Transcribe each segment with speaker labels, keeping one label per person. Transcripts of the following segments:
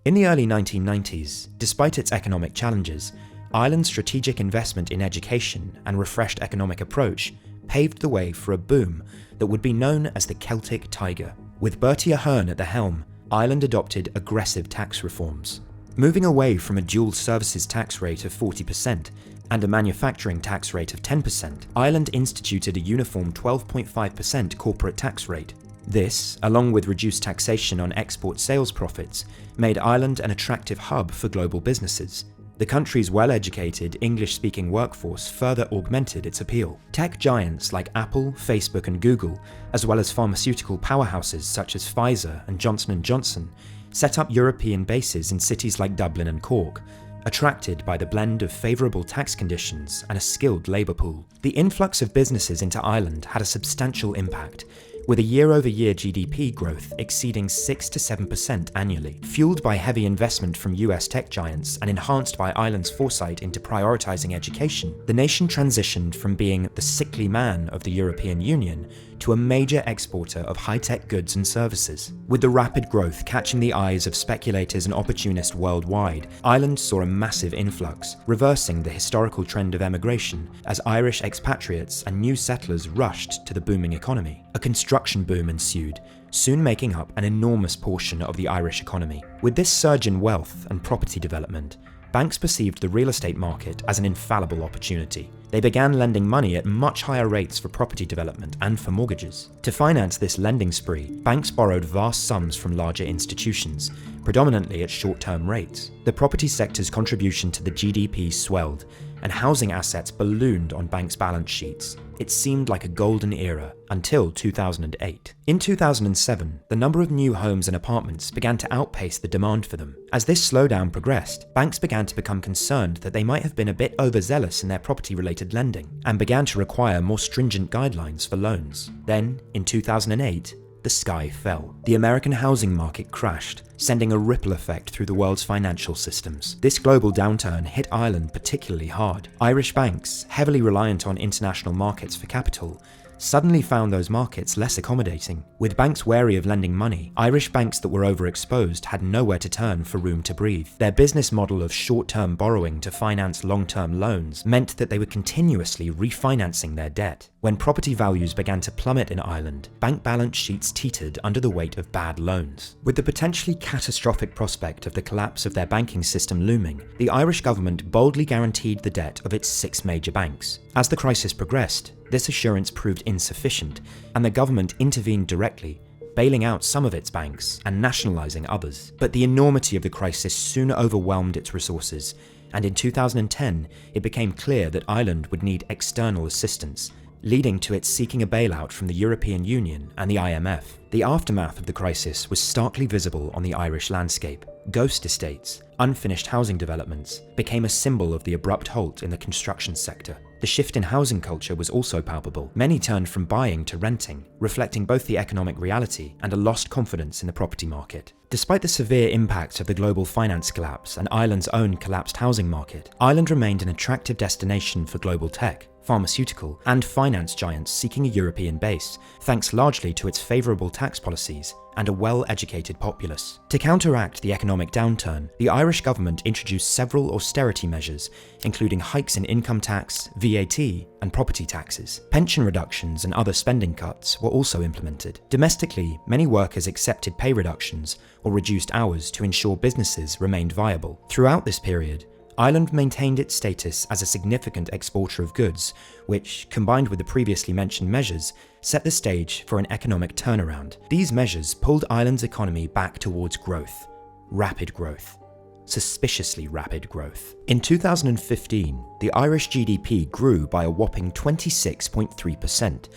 Speaker 1: In the early 1990s, despite its economic challenges, Ireland's strategic investment in education and refreshed economic approach paved the way for a boom that would be known as the Celtic Tiger. With Bertie Ahern at the helm, Ireland adopted aggressive tax reforms. Moving away from a dual services tax rate of 40% and a manufacturing tax rate of 10%, Ireland instituted a uniform 12.5% corporate tax rate. This, along with reduced taxation on export sales profits, made Ireland an attractive hub for global businesses. The country's well-educated, English-speaking workforce further augmented its appeal. Tech giants like Apple, Facebook and Google, as well as pharmaceutical powerhouses such as Pfizer and Johnson & Johnson, set up European bases in cities like Dublin and Cork, attracted by the blend of favourable tax conditions and a skilled labour pool. The influx of businesses into Ireland had a substantial impact, with a year-over-year GDP growth exceeding 6 to 7% annually. Fueled by heavy investment from US tech giants and enhanced by Ireland's foresight into prioritising education, the nation transitioned from being the sickly man of the European Union to a major exporter of high-tech goods and services. With the rapid growth catching the eyes of speculators and opportunists worldwide, Ireland saw a massive influx, reversing the historical trend of emigration as Irish expatriates and new settlers rushed to the booming economy. A construction boom ensued, soon making up an enormous portion of the Irish economy. With this surge in wealth and property development, banks perceived the real estate market as an infallible opportunity. They began lending money at much higher rates for property development and for mortgages. To finance this lending spree, banks borrowed vast sums from larger institutions, predominantly at short-term rates. The property sector's contribution to the GDP swelled, and housing assets ballooned on banks' balance sheets. It seemed like a golden era until 2008. In 2007, the number of new homes and apartments began to outpace the demand for them. As this slowdown progressed, banks began to become concerned that they might have been a bit overzealous in their property-related lending, and began to require more stringent guidelines for loans. Then, in 2008, the sky fell. The American housing market crashed, sending a ripple effect through the world's financial systems. This global downturn hit Ireland particularly hard. Irish banks, heavily reliant on international markets for capital, suddenly found those markets less accommodating. With banks wary of lending money, Irish banks that were overexposed had nowhere to turn for room to breathe. Their business model of short-term borrowing to finance long-term loans meant that they were continuously refinancing their debt. When property values began to plummet in Ireland, bank balance sheets teetered under the weight of bad loans. With the potentially catastrophic prospect of the collapse of their banking system looming, the Irish government boldly guaranteed the debt of its 6 major banks. As the crisis progressed, this assurance proved insufficient, and the government intervened directly, bailing out some of its banks and nationalising others. But the enormity of the crisis soon overwhelmed its resources, and in 2010 it became clear that Ireland would need external assistance, leading to its seeking a bailout from the European Union and the IMF. The aftermath of the crisis was starkly visible on the Irish landscape. Ghost estates, unfinished housing developments, became a symbol of the abrupt halt in the construction sector. The shift in housing culture was also palpable. Many turned from buying to renting, reflecting both the economic reality and a lost confidence in the property market. Despite the severe impact of the global finance collapse and Ireland's own collapsed housing market, Ireland remained an attractive destination for global tech, pharmaceutical, and finance giants seeking a European base, thanks largely to its favourable tax policies and a well-educated populace. To counteract the economic downturn, the Irish government introduced several austerity measures, including hikes in income tax, VAT, and property taxes. Pension reductions and other spending cuts were also implemented. Domestically, many workers accepted pay reductions or reduced hours to ensure businesses remained viable. Throughout this period, Ireland maintained its status as a significant exporter of goods, which, combined with the previously mentioned measures, set the stage for an economic turnaround. These measures pulled Ireland's economy back towards growth. Rapid growth. Suspiciously rapid growth. In 2015, the Irish GDP grew by a whopping 26.3%,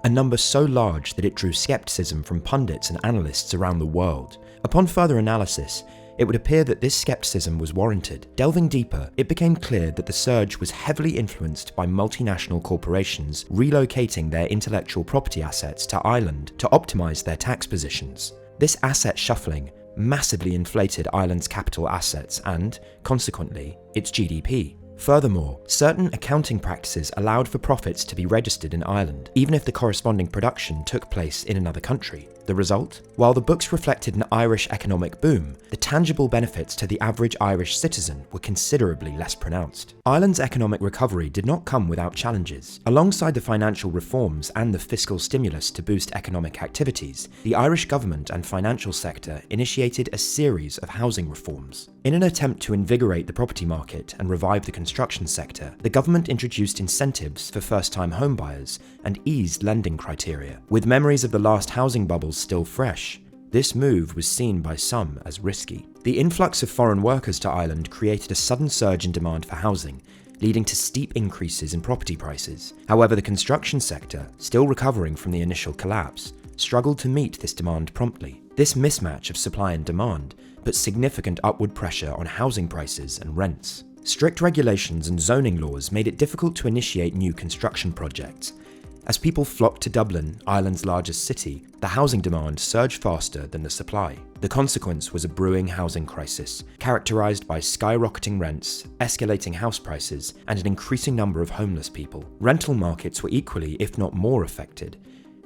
Speaker 1: a number so large that it drew skepticism from pundits and analysts around the world. Upon further analysis, it would appear that this skepticism was warranted. Delving deeper, it became clear that the surge was heavily influenced by multinational corporations relocating their intellectual property assets to Ireland to optimise their tax positions. This asset shuffling massively inflated Ireland's capital assets and, consequently, its GDP. Furthermore, certain accounting practices allowed for profits to be registered in Ireland, even if the corresponding production took place in another country. The result? While the books reflected an Irish economic boom, the tangible benefits to the average Irish citizen were considerably less pronounced. Ireland's economic recovery did not come without challenges. Alongside the financial reforms and the fiscal stimulus to boost economic activities, the Irish government and financial sector initiated a series of housing reforms. In an attempt to invigorate the property market and revive the construction sector, the government introduced incentives for first-time homebuyers and eased lending criteria. With memories of the last housing bubbles still fresh, this move was seen by some as risky. The influx of foreign workers to Ireland created a sudden surge in demand for housing, leading to steep increases in property prices. However, the construction sector, still recovering from the initial collapse, struggled to meet this demand promptly. This mismatch of supply and demand put significant upward pressure on housing prices and rents. Strict regulations and zoning laws made it difficult to initiate new construction projects. As people flocked to Dublin, Ireland's largest city, the housing demand surged faster than the supply. The consequence was a brewing housing crisis, characterized by skyrocketing rents, escalating house prices, and an increasing number of homeless people. Rental markets were equally, if not more, affected.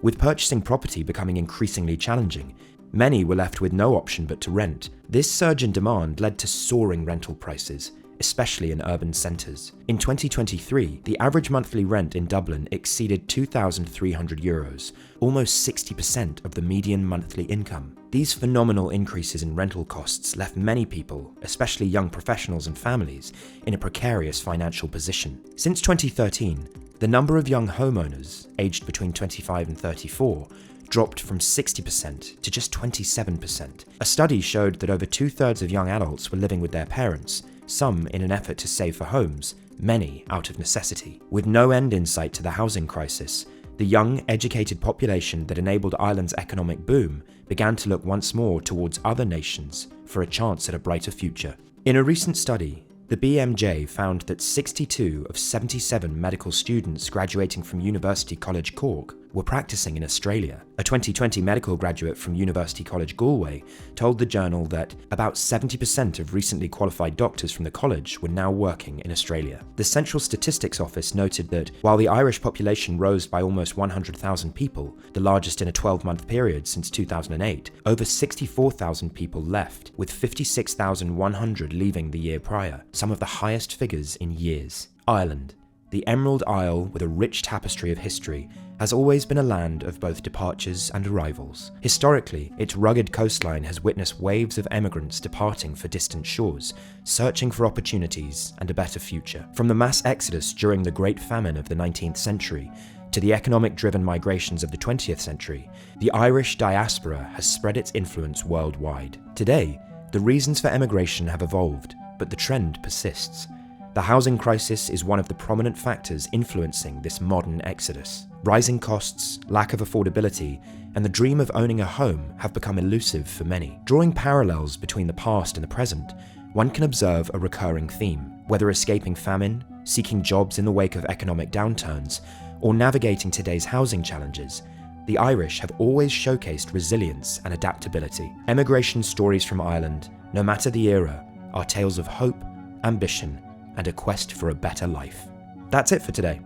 Speaker 1: With purchasing property becoming increasingly challenging, many were left with no option but to rent. This surge in demand led to soaring rental prices, especially in urban centres. In 2023, the average monthly rent in Dublin exceeded €2,300, almost 60% of the median monthly income. These phenomenal increases in rental costs left many people, especially young professionals and families, in a precarious financial position. Since 2013, the number of young homeowners, aged between 25 and 34, dropped from 60% to just 27%. A study showed that over two-thirds of young adults were living with their parents, some in an effort to save for homes, many out of necessity. With no end in sight to the housing crisis, the young, educated population that enabled Ireland's economic boom began to look once more towards other nations for a chance at a brighter future. In a recent study, the BMJ found that 62 of 77 medical students graduating from University College Cork were practicing in Australia. A 2020 medical graduate from University College Galway told the journal that about 70% of recently qualified doctors from the college were now working in Australia. The Central Statistics Office noted that while the Irish population rose by almost 100,000 people, the largest in a 12-month period since 2008, over 64,000 people left, with 56,100 leaving the year prior, some of the highest figures in years. Ireland, the Emerald Isle with a rich tapestry of history, has always been a land of both departures and arrivals. Historically, its rugged coastline has witnessed waves of emigrants departing for distant shores, searching for opportunities and a better future. From the mass exodus during the Great Famine of the 19th century to the economic-driven migrations of the 20th century, the Irish diaspora has spread its influence worldwide. Today, the reasons for emigration have evolved, but the trend persists. The housing crisis is one of the prominent factors influencing this modern exodus. Rising costs, lack of affordability, and the dream of owning a home have become elusive for many. Drawing parallels between the past and the present, one can observe a recurring theme. Whether escaping famine, seeking jobs in the wake of economic downturns, or navigating today's housing challenges, the Irish have always showcased resilience and adaptability. Emigration stories from Ireland, no matter the era, are tales of hope, ambition, and a quest for a better life. That's it for today.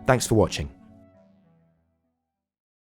Speaker 1: Thanks for watching.